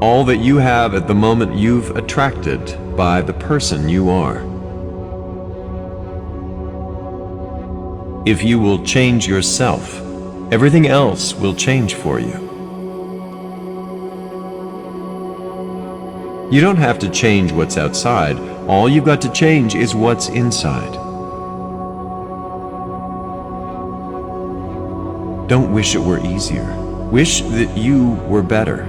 All that you have at the moment you've attracted by the person you are. If you will change yourself, everything else will change for you. You don't have to change what's outside. All you've got to change is what's inside. Don't wish it were easier. Wish that you were better.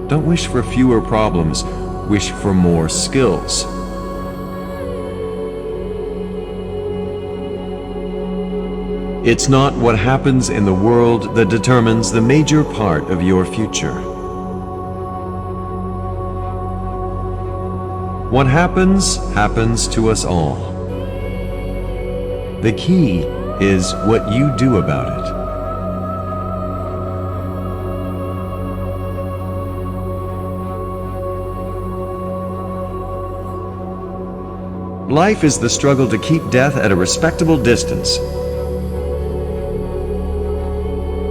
Don't wish for fewer problems. Wish for more skills. It's not what happens in the world that determines the major part of your future. What happens, happens to us all. The key is what you do about it. Life is the struggle to keep death at a respectable distance.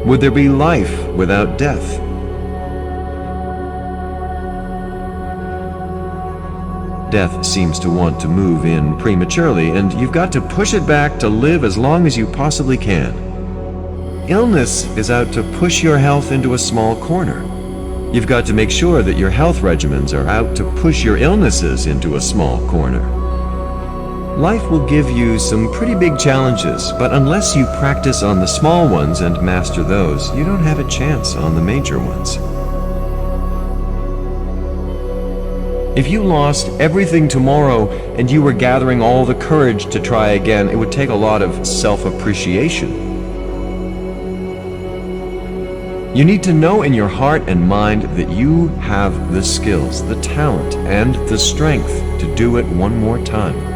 Would there be life without death? Death seems to want to move in prematurely, and you've got to push it back to live as long as you possibly can. Illness is out to push your health into a small corner. You've got to make sure that your health regimens are out to push your illnesses into a small corner. Life will give you some pretty big challenges, but unless you practice on the small ones and master those, you don't have a chance on the major ones. If you lost everything tomorrow and you were gathering all the courage to try again, it would take a lot of self-appreciation. You need to know in your heart and mind that you have the skills, the talent, and the strength to do it one more time.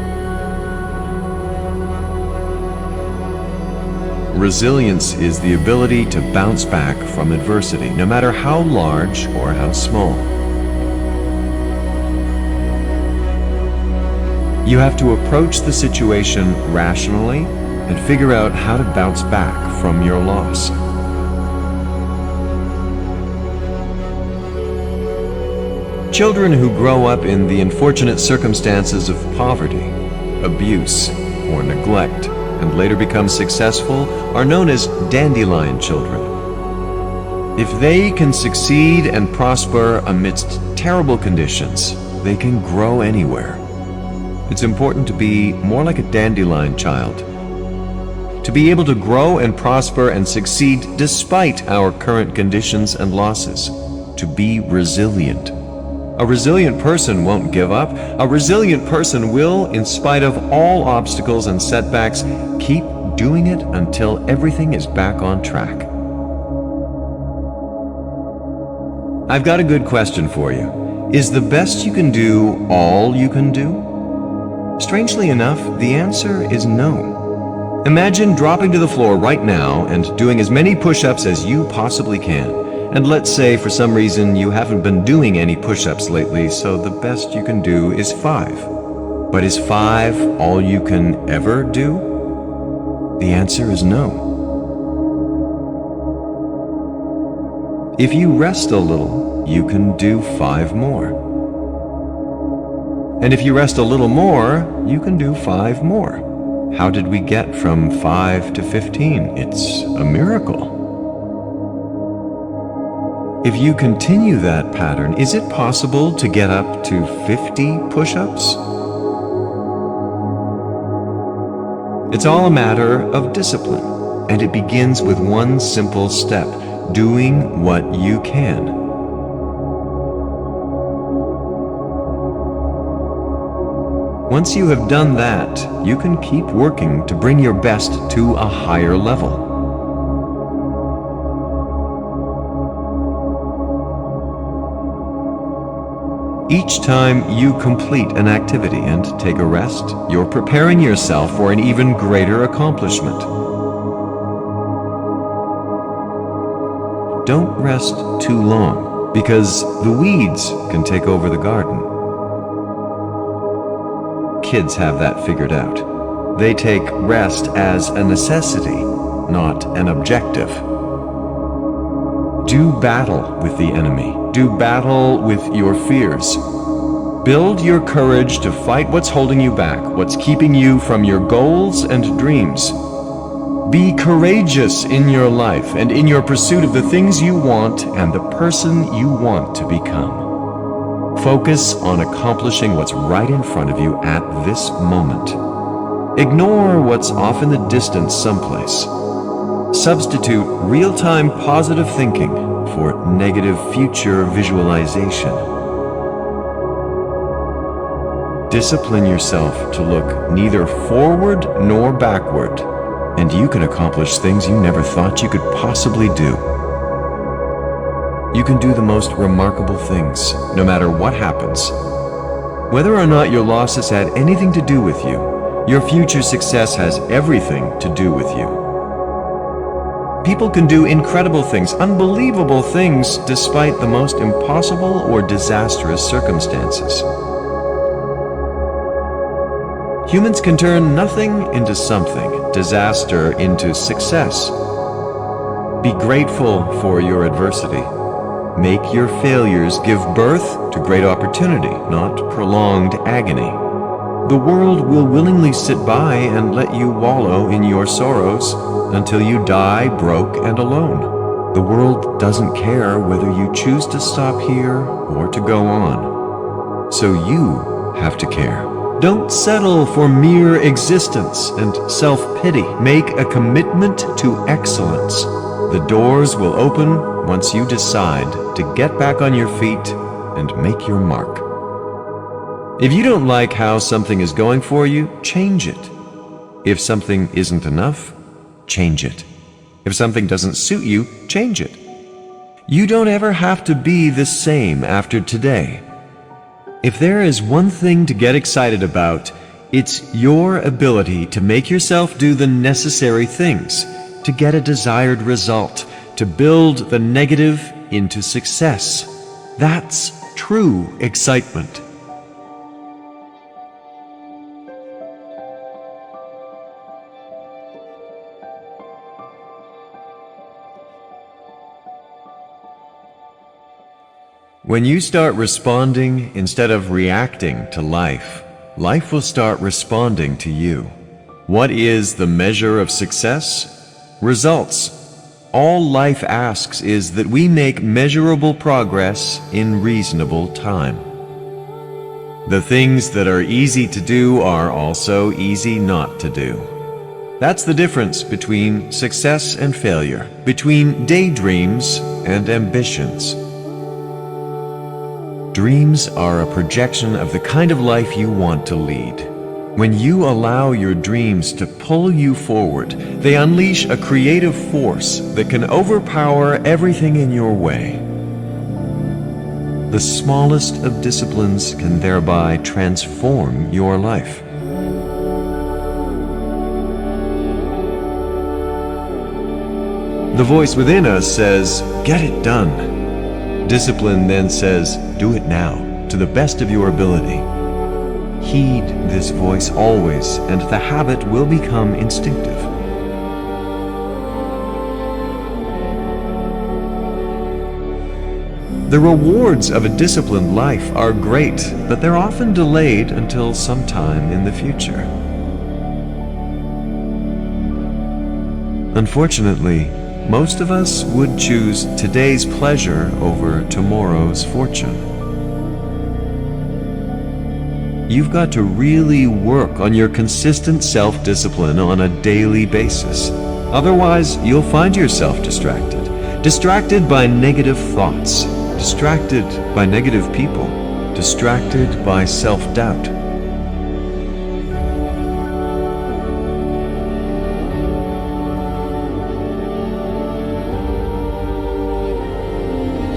Resilience is the ability to bounce back from adversity, no matter how large or how small. You have to approach the situation rationally and figure out how to bounce back from your loss. Children who grow up in the unfortunate circumstances of poverty, abuse, or neglect, and later become successful are known as dandelion children. If they can succeed and prosper amidst terrible conditions, they can grow anywhere. It's important to be more like a dandelion child, to be able to grow and prosper and succeed despite our current conditions and losses, to be resilient. A resilient person won't give up. A resilient person will, in spite of all obstacles and setbacks, keep doing it until everything is back on track. I've got a good question for you. Is the best you can do all you can do? Strangely enough, the answer is no. Imagine dropping to the floor right now and doing as many push-ups as you possibly can. And let's say for some reason you haven't been doing any push-ups lately, so the best you can do is 5. But is 5 all you can ever do? The answer is no. If you rest a little, you can do 5 more. And if you rest a little more, you can do 5 more. How did we get from 5 to 15? It's a miracle. If you continue that pattern, is it possible to get up to 50 push-ups? It's all a matter of discipline, and it begins with one simple step: doing what you can. Once you have done that, you can keep working to bring your best to a higher level. Each time you complete an activity and take a rest, you're preparing yourself for an even greater accomplishment. Don't rest too long, because the weeds can take over the garden. Kids have that figured out. They take rest as a necessity, not an objective. Do battle with the enemy. Do battle with your fears. Build your courage to fight what's holding you back, what's keeping you from your goals and dreams. Be courageous in your life and in your pursuit of the things you want and the person you want to become. Focus on accomplishing what's right in front of you at this moment. Ignore what's off in the distance someplace. Substitute real-time positive thinking for negative future visualization. Discipline yourself to look neither forward nor backward, and you can accomplish things you never thought you could possibly do. You can do the most remarkable things, no matter what happens. Whether or not your losses had anything to do with you, your future success has everything to do with you. People can do incredible things, unbelievable things, despite the most impossible or disastrous circumstances. Humans can turn nothing into something, disaster into success. Be grateful for your adversity. Make your failures give birth to great opportunity, not prolonged agony. The world will willingly sit by and let you wallow in your sorrows until you die broke and alone. The world doesn't care whether you choose to stop here or to go on. So you have to care. Don't settle for mere existence and self-pity. Make a commitment to excellence. The doors will open once you decide to get back on your feet and make your mark. If you don't like how something is going for you, change it. If something isn't enough, change it. If something doesn't suit you, change it. You don't ever have to be the same after today. If there is one thing to get excited about, it's your ability to make yourself do the necessary things, to get a desired result, to build the negative into success. That's true excitement. When you start responding instead of reacting to life, life will start responding to you. What is the measure of success? Results. All life asks is that we make measurable progress in reasonable time. The things that are easy to do are also easy not to do. That's the difference between success and failure, between daydreams and ambitions. Dreams are a projection of the kind of life you want to lead. When you allow your dreams to pull you forward, they unleash a creative force that can overpower everything in your way. The smallest of disciplines can thereby transform your life. The voice within us says, "Get it done." Discipline then says, "Do it now, to the best of your ability." Heed this voice always, and the habit will become instinctive. The rewards of a disciplined life are great, but they're often delayed until sometime in the future. Unfortunately, most of us would choose today's pleasure over tomorrow's fortune. You've got to really work on your consistent self-discipline on a daily basis. Otherwise, you'll find yourself distracted. Distracted by negative thoughts. Distracted by negative people. Distracted by self-doubt.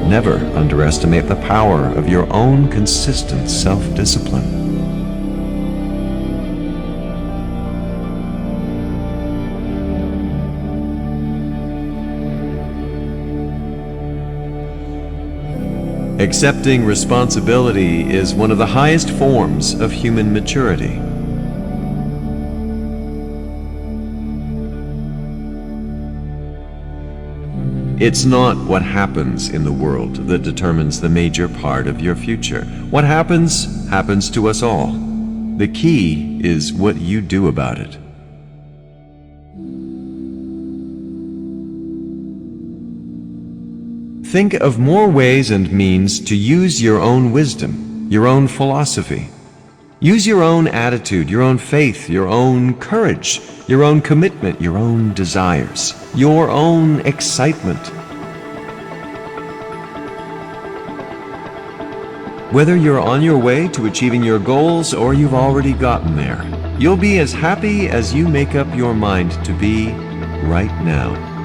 Never underestimate the power of your own consistent self-discipline. Accepting responsibility is one of the highest forms of human maturity. It's not what happens in the world that determines the major part of your future. What happens, happens to us all. The key is what you do about it. Think of more ways and means to use your own wisdom, your own philosophy. Use your own attitude, your own faith, your own courage, your own commitment, your own desires, your own excitement. Whether you're on your way to achieving your goals or you've already gotten there, you'll be as happy as you make up your mind to be right now.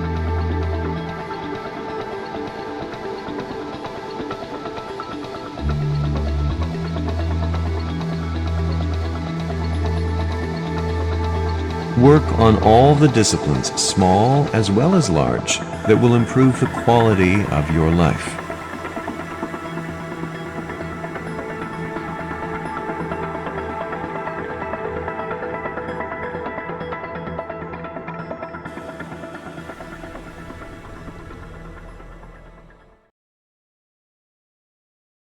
Work on all the disciplines, small as well as large, that will improve the quality of your life.